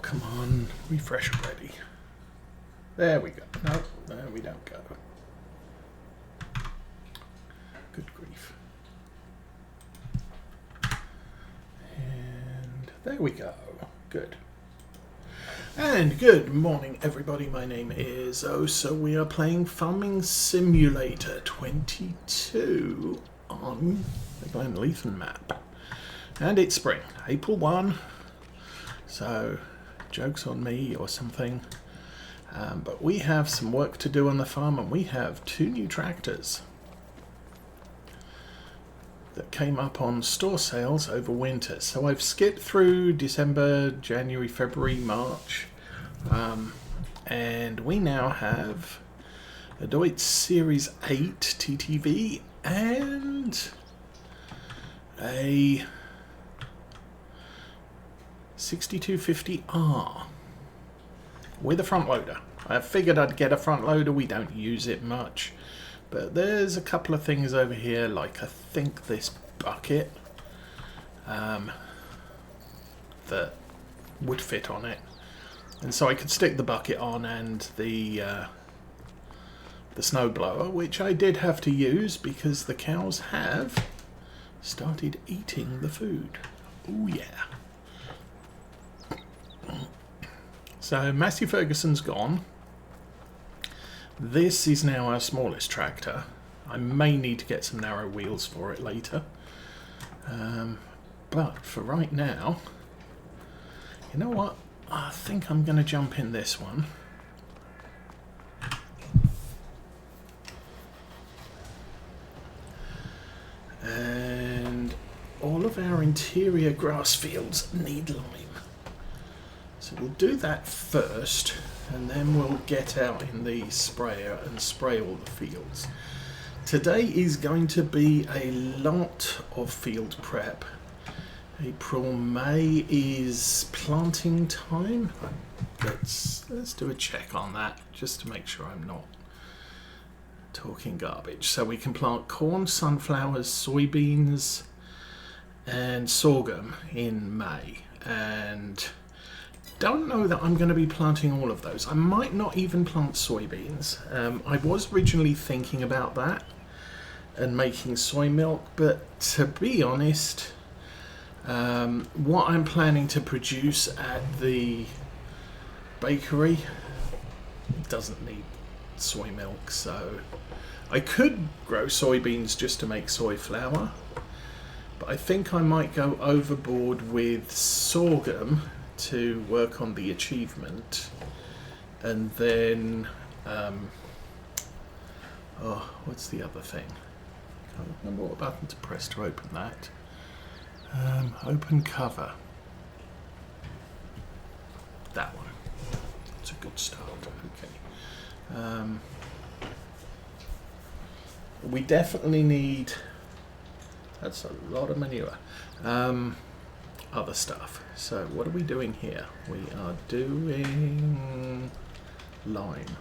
come on, refresh already. There we go. No, there we don't go. Good grief. And there we go. Good. And good morning, everybody. My name is So we are playing Farming Simulator 22 on the Glenleathann map. And it's spring, April 1. So, joke's on me or something. But we have some work to do on the farm, and we have 2 new tractors that came up on store sales over winter. So I've skipped through December, January, February, March, and we now have a Deutz Series 8 TTV and a 6250R with a front loader. I figured I'd get a front loader. We don't use it much. But there's a couple of things over here, like I think this bucket that would fit on it. And so I could stick the bucket on and the snowblower, which I did have to use because the cows have started eating the food. Oh yeah. So Massey Ferguson's gone. This is now our smallest tractor. I may need to get some narrow wheels for it later. But for right now, you know what? I think I'm going to jump in this one. And all of our interior grass fields need lime. So we'll do that first, and then we'll get out in the sprayer and spray all the fields. Today is going to be a lot of field prep. April, May is planting time. Let's do a check on that just to make sure I'm not talking garbage. So we can plant corn, sunflowers, soybeans and sorghum in May, and don't know that I'm going to be planting all of those. I might not even plant soybeans. I was originally thinking about that and making soy milk, but to be honest, what I'm planning to produce at the bakery doesn't need soy milk, so I could grow soybeans just to make soy flour, but I think I might go overboard with sorghum to work on the achievement, and then what's the other thing? I can't remember what button to press to open that. Open cover. That one. It's a good start. Okay. We definitely need. That's a lot of manure. Other stuff. So what are we doing here? We are doing lime.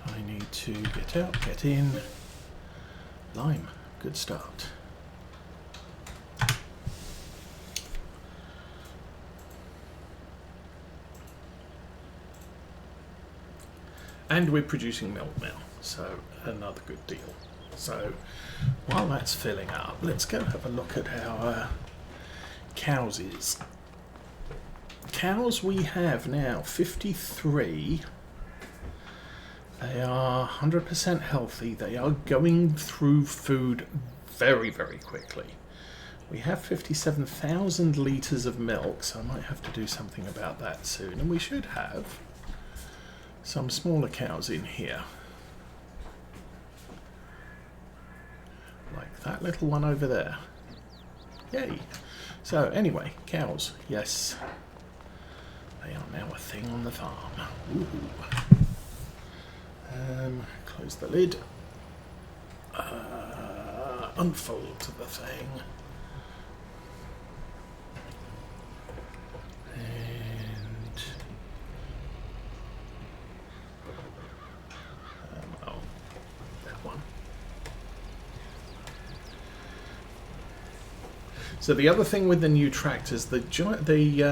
I need to get out, get in. Lime. Good start. And we're producing milk now, so another good deal. So while that's filling up, let's go have a look at our cows is. Cows we have now 53. They are 100% healthy. They are going through food very, very quickly. We have 57,000 litres of milk, so I might have to do something about that soon. And we should have some smaller cows in here. Like that little one over there. Yay! So anyway, cows, yes, they are now a thing on the farm. Woohoo. Close the lid. Unfold the thing. And that one. So the other thing with the new tractors, the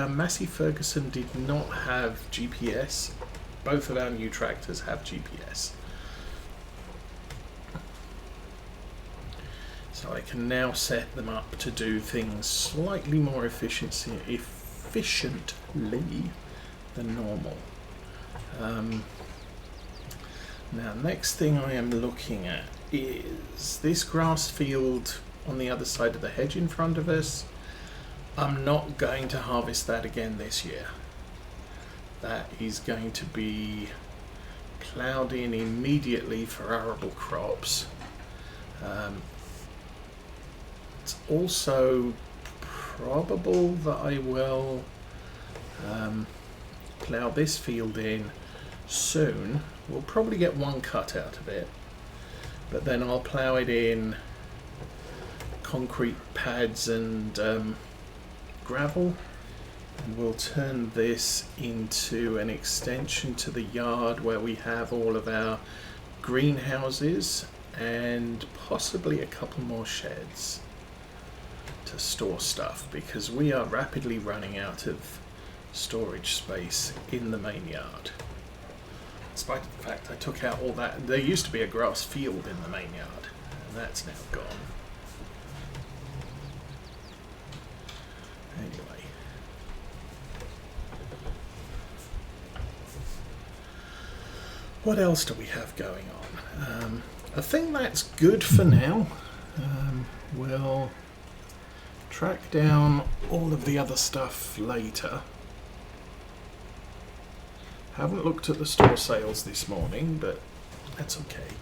Massey Ferguson did not have GPS. Both of our new tractors have GPS. So I can now set them up to do things slightly more efficiently than normal. Now, next thing I am looking at is this grass field on the other side of the hedge in front of us. I'm not going to harvest that again this year. That is going to be ploughed in immediately for arable crops. It's also probable that I will plough this field in soon. We'll probably get one cut out of it, but then I'll plough it in concrete pads and gravel, and we'll turn this into an extension to the yard where we have all of our greenhouses and possibly a couple more sheds to store stuff, because we are rapidly running out of storage space in the main yard. Despite the fact I took out all that, there used to be a grass field in the main yard, and that's now gone. Anyway. What else do we have going on? I think that's good for now. We'll track down all of the other stuff later. Haven't looked at the store sales this morning, but that's okay.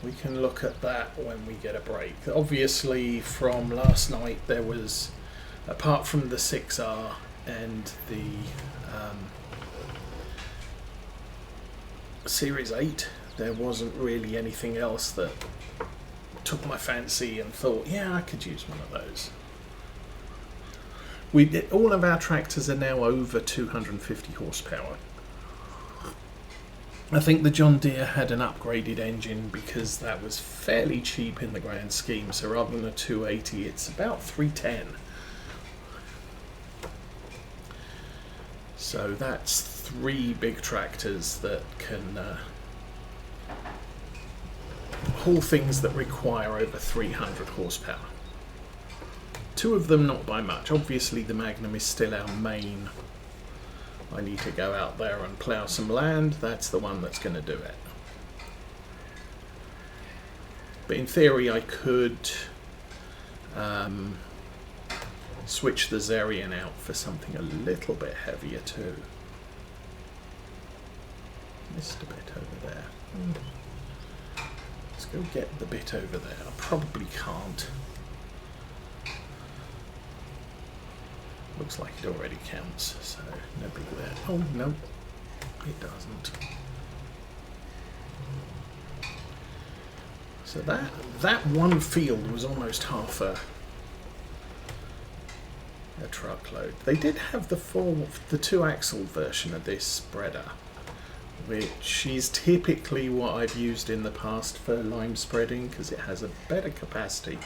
We can look at that when we get a break. Obviously, from last night there was, apart from the 6R and the Series 8, there wasn't really anything else that took my fancy and thought, yeah, I could use one of those. All of our tractors are now over 250 horsepower. I think the John Deere had an upgraded engine because that was fairly cheap in the grand scheme, so rather than a 280 it's about 310. So that's 3 big tractors that can haul things that require over 300 horsepower. 2 of them not by much. Obviously the Magnum is still our main. I need to go out there and plough some land. That's the one that's going to do it. But in theory I could switch the Zerion out for something a little bit heavier too. Missed a bit over there. Let's go get the bit over there. I probably can't. Looks like it already counts, so no big there. Oh no, it doesn't. So that one field was almost half a truckload. They did have the 2-axle version of this spreader, which is typically what I've used in the past for lime spreading because it has a better capacity.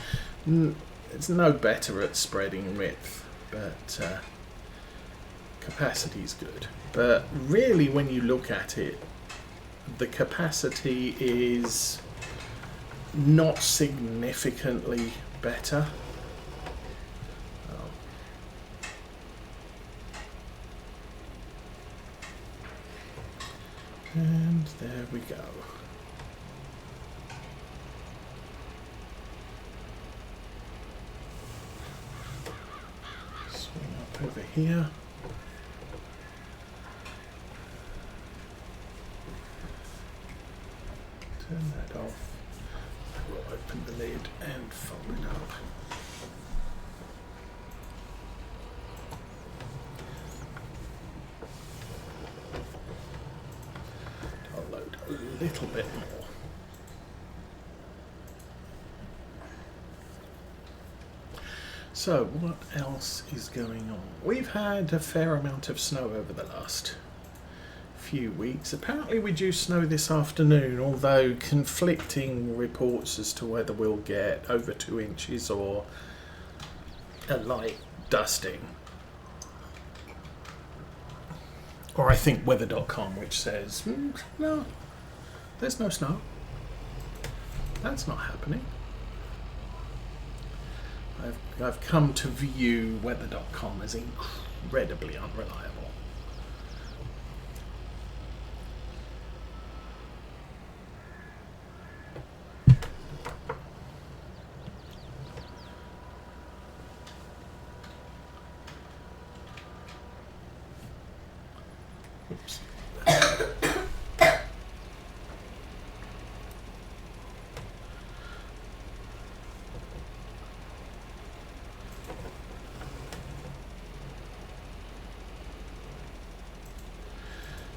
It's no better at spreading width, but capacity is good. But really, when you look at it, the capacity is not significantly better. And there we go. Swing up over here. Turn that off. I will open the lid and fold it up. I'll load a little bit more. So, what else is going on? We've had a fair amount of snow over the last few weeks. Apparently we do snow this afternoon, although conflicting reports as to whether we'll get over 2 inches or a light dusting. Or I think weather.com, which says, no, there's no snow. That's not happening. I've come to view weather.com as incredibly unreliable. Oops.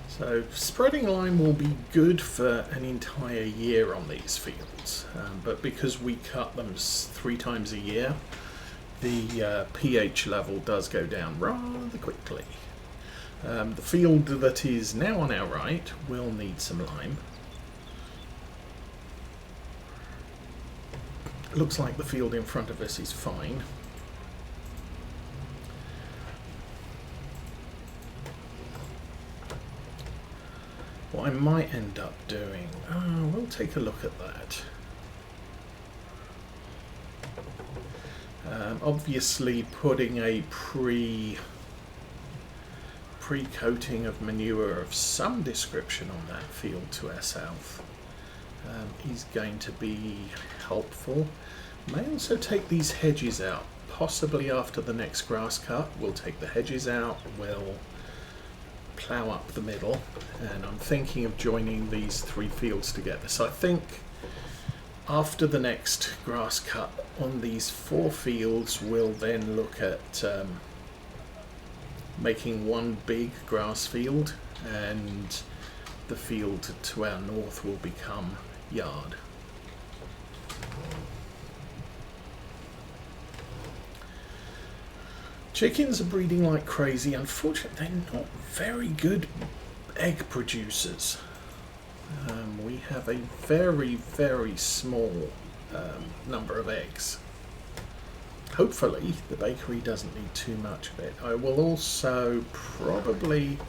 So spreading lime will be good for an entire year on these fields, but because we cut them 3 times a year, the pH level does go down rather quickly. The field that is now on our right will need some lime. It looks like the field in front of us is fine. What I might end up doing, we'll take a look at that. Obviously putting a pre-coating of manure of some description on that field to our south is going to be helpful. May also take these hedges out, possibly after the next grass cut. We'll take the hedges out, we'll plough up the middle, and I'm thinking of joining these 3 fields together. So I think after the next grass cut on these 4 fields, we'll then look at making one big grass field, and the field to our north will become yard. Chickens are breeding like crazy. Unfortunately, they're not very good egg producers. We have a very, very small number of eggs. Hopefully, the bakery doesn't need too much of it. I will also probably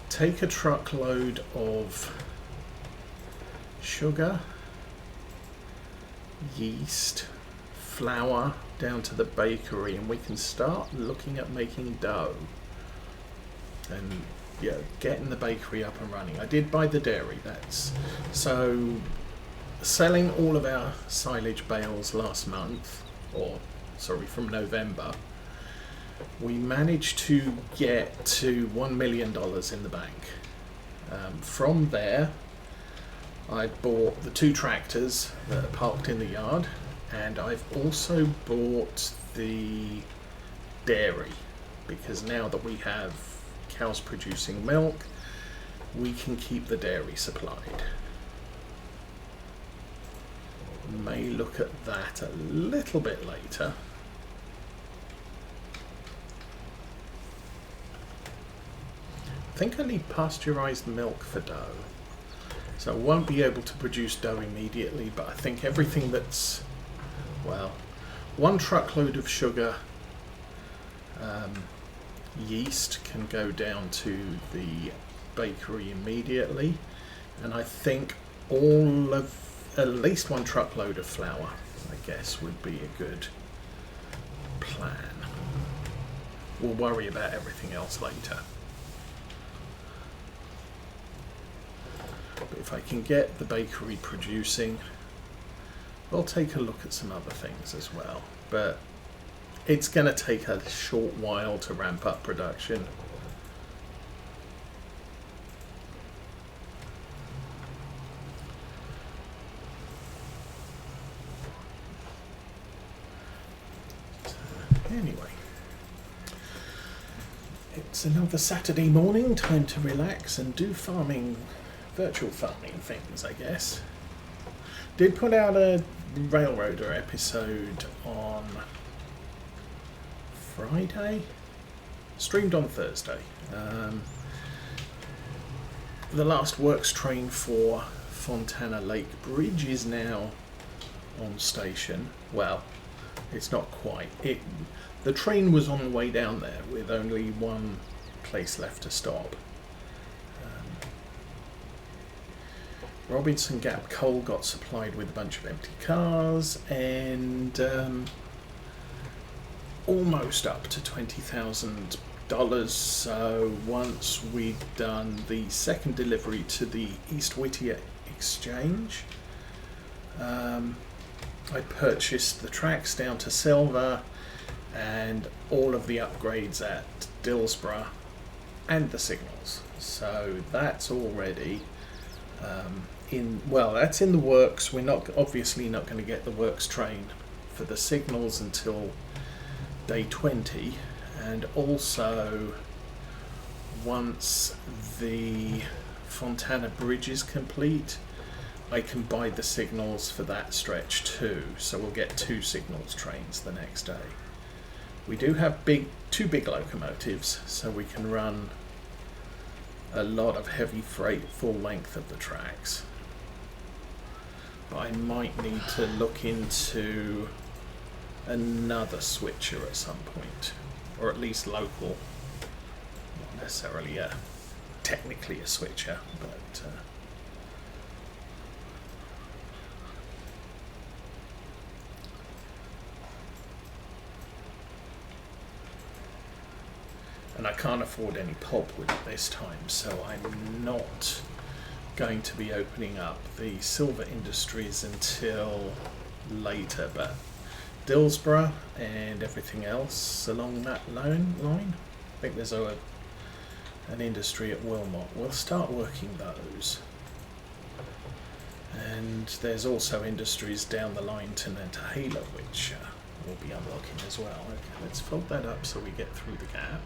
take a truckload of sugar, yeast, flour down to the bakery, and we can start looking at making dough and getting the bakery up and running. I did buy the dairy, that's so selling all of our silage bales last month, or sorry, from November, we managed to get to $1 million in the bank. From there, I bought the 2 tractors that are parked in the yard, and I've also bought the dairy, because now that we have cows producing milk, we can keep the dairy supplied. May look at that a little bit later. I think I need pasteurized milk for dough, so I won't be able to produce dough immediately, but I think everything that's, well, 1 truckload of sugar, yeast can go down to the bakery immediately, and I think all of at least 1 truckload of flour, I guess, would be a good plan. We'll worry about everything else later. But if I can get the bakery producing, we'll take a look at some other things as well. But it's going to take a short while to ramp up production. Anyway, it's another Saturday morning, time to relax and do farming, virtual farming things, I guess. Did put out a Railroader episode on Friday, streamed on Thursday. The last works train for Fontana Lake Bridge is now on station. Well, it's not quite. The train was on the way down there with only one place left to stop. Robinson Gap coal got supplied with a bunch of empty cars, and almost up to $20,000. So once we'd done the second delivery to the East Whittier Exchange, I purchased the tracks down to silver and all of the upgrades at Dillsborough and the signals. So that's already that's in the works. We're obviously not going to get the works train for the signals until day 20, and also once the Fontana Bridge is complete, I can buy the signals for that stretch too, so we'll get 2 signals trains the next day. We do have two big locomotives, so we can run a lot of heavy freight full length of the tracks. But I might need to look into another switcher at some point, or at least local, not necessarily technically a switcher, but and I can't afford any pulpwood at this time, so I'm not going to be opening up the silver industries until later. But Dillsborough and everything else along that line, I think there's an industry at Wilmot. We'll start working those. And there's also industries down the line to Nantahala, which we'll be unlocking as well. Okay, let's fold that up so we get through the gap.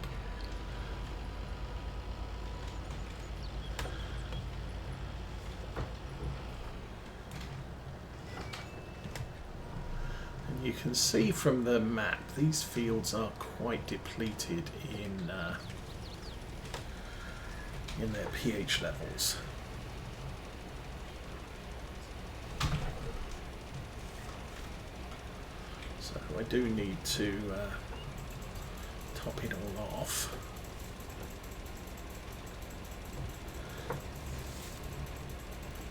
You can see from the map these fields are quite depleted in their pH levels. So I do need to top it all off.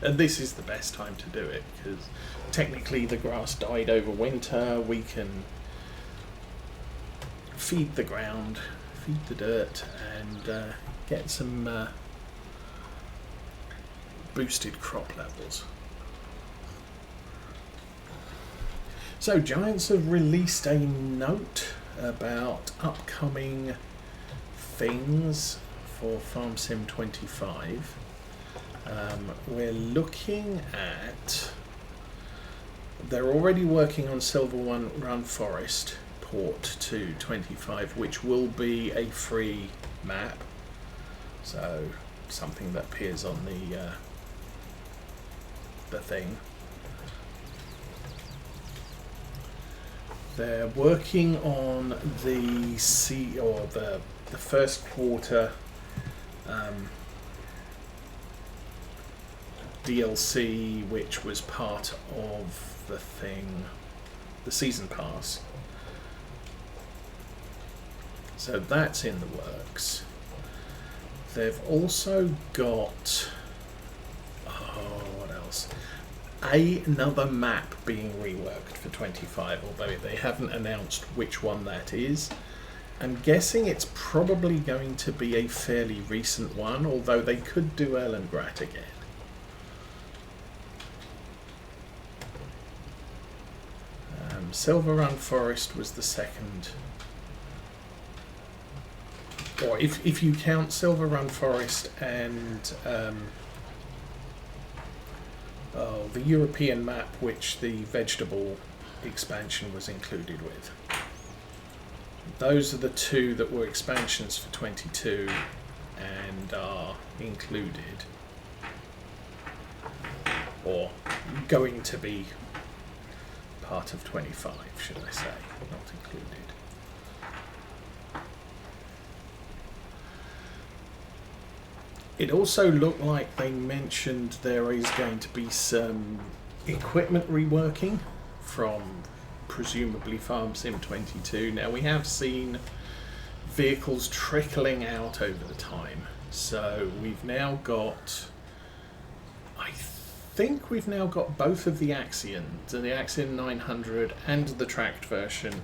And this is the best time to do it, because technically the grass died over winter. We can feed the ground, feed the dirt, and get some boosted crop levels. So Giants have released a note about upcoming things for Farm Sim 25. We're looking at, they're already working on Silver Run Forest Port to 25, which will be a free map, so something that appears on the thing. They're working on the first quarter DLC, which was part of the thing, the season pass. So that's in the works. They've also got, what else? Another map being reworked for 25, although they haven't announced which one that is. I'm guessing it's probably going to be a fairly recent one, although they could do Erlengratt again. Silver Run Forest was the second, or if you count Silver Run Forest and the European map, which the vegetable expansion was included with. Those are the two that were expansions for 22 and are included, or going to be part of 25, should I say, not included. It also looked like they mentioned there is going to be some equipment reworking from presumably Farm Sim 22. Now we have seen vehicles trickling out over the time, so we've now got, I think we've now got both of the Axions, the Axion 900 and the tracked version,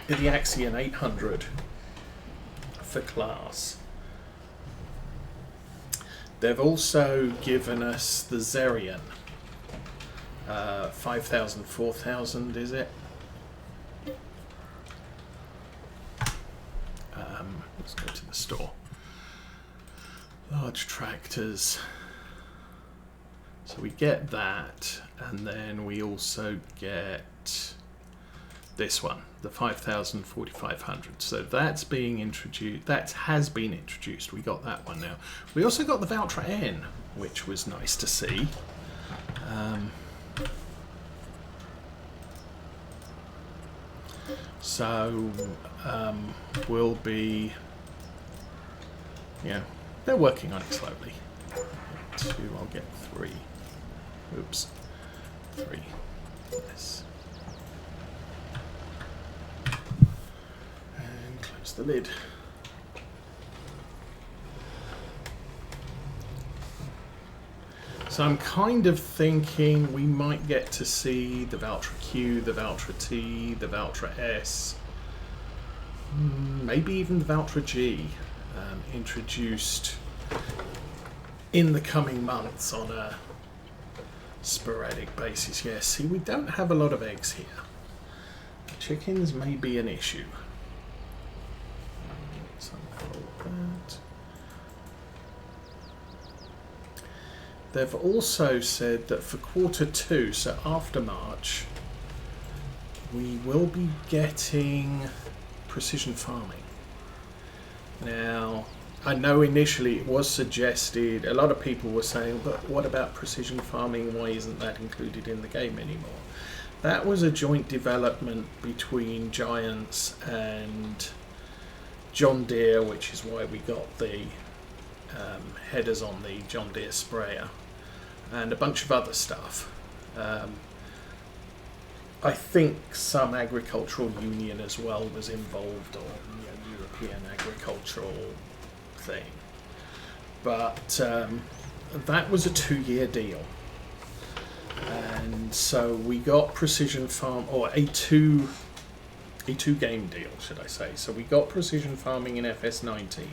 the Axion 800 for class. They've also given us the Zerion 5000, 4000 is it? Let's go to the store. Large tractors. So we get that, and then we also get this one, the 5000, 4500. So that's being introduced. That has been introduced. We got that one now. We also got the Valtra N, which was nice to see. So we'll be, yeah, they're working on it slowly. 2, I'll get 3. Oops, 3. Yes. And close the lid. So I'm kind of thinking we might get to see the Valtra Q, the Valtra T, the Valtra S, maybe even the Valtra G introduced in the coming months on a sporadic basis. Yes, see, we don't have a lot of eggs here. Chickens may be an issue. Let's unfold that. They've also said that for Q2, so after March, we will be getting precision farming. Now, I know initially it was suggested, a lot of people were saying, but what about precision farming? Why isn't that included in the game anymore? That was a joint development between Giants and John Deere, which is why we got the headers on the John Deere sprayer, and a bunch of other stuff. I think some agricultural union as well was involved, or European agricultural thing. But that was a 2-year deal. And so we got Precision Farm, or a two game deal, should I say. So we got Precision Farming in FS19.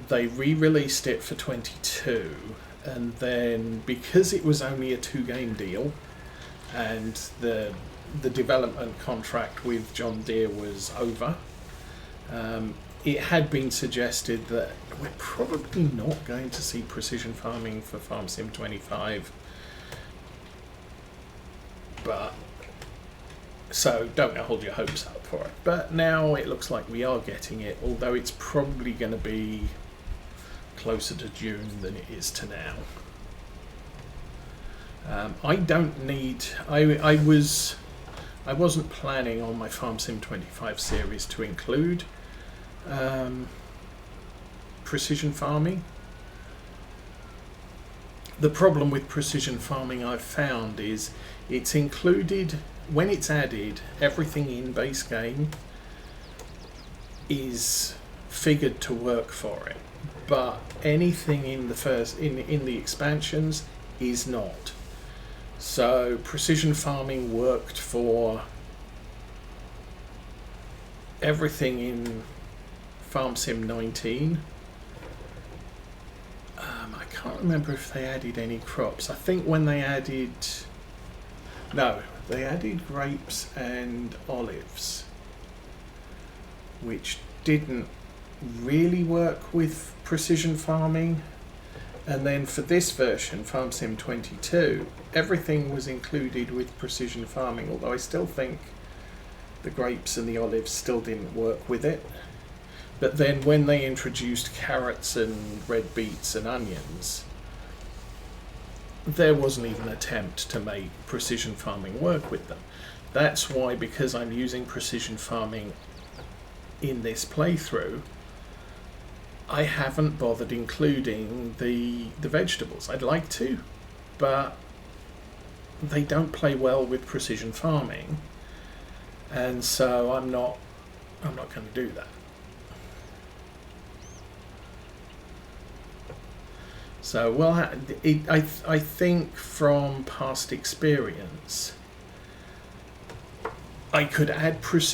They re-released it for 22, and then because it was only a 2-game deal, and the development contract with John Deere was over, it had been suggested that we're probably not going to see precision farming for Farm Sim 25. But so don't hold your hopes up for it. But now it looks like we are getting it, although it's probably going to be closer to June than it is to now. I don't need. I wasn't planning on my Farm Sim 25 series to include precision farming. The problem with precision farming I've found is it's included when it's added. Everything in base game is figured to work for it, but anything in the expansions is not. So precision farming worked for everything in Farm Sim 19. I can't remember if they added any crops. I think when they added... No, they added grapes and olives, which didn't really work with precision farming. And then for this version, Farm Sim 22, everything was included with precision farming, although I still think the grapes and the olives still didn't work with it. But then when they introduced carrots and red beets and onions, there wasn't even an attempt to make precision farming work with them. That's why, because I'm using precision farming in this playthrough, I haven't bothered including the vegetables. I'd like to, but they don't play well with precision farming, and so I'm not going to do that. So well, I think from past experience, I could add precision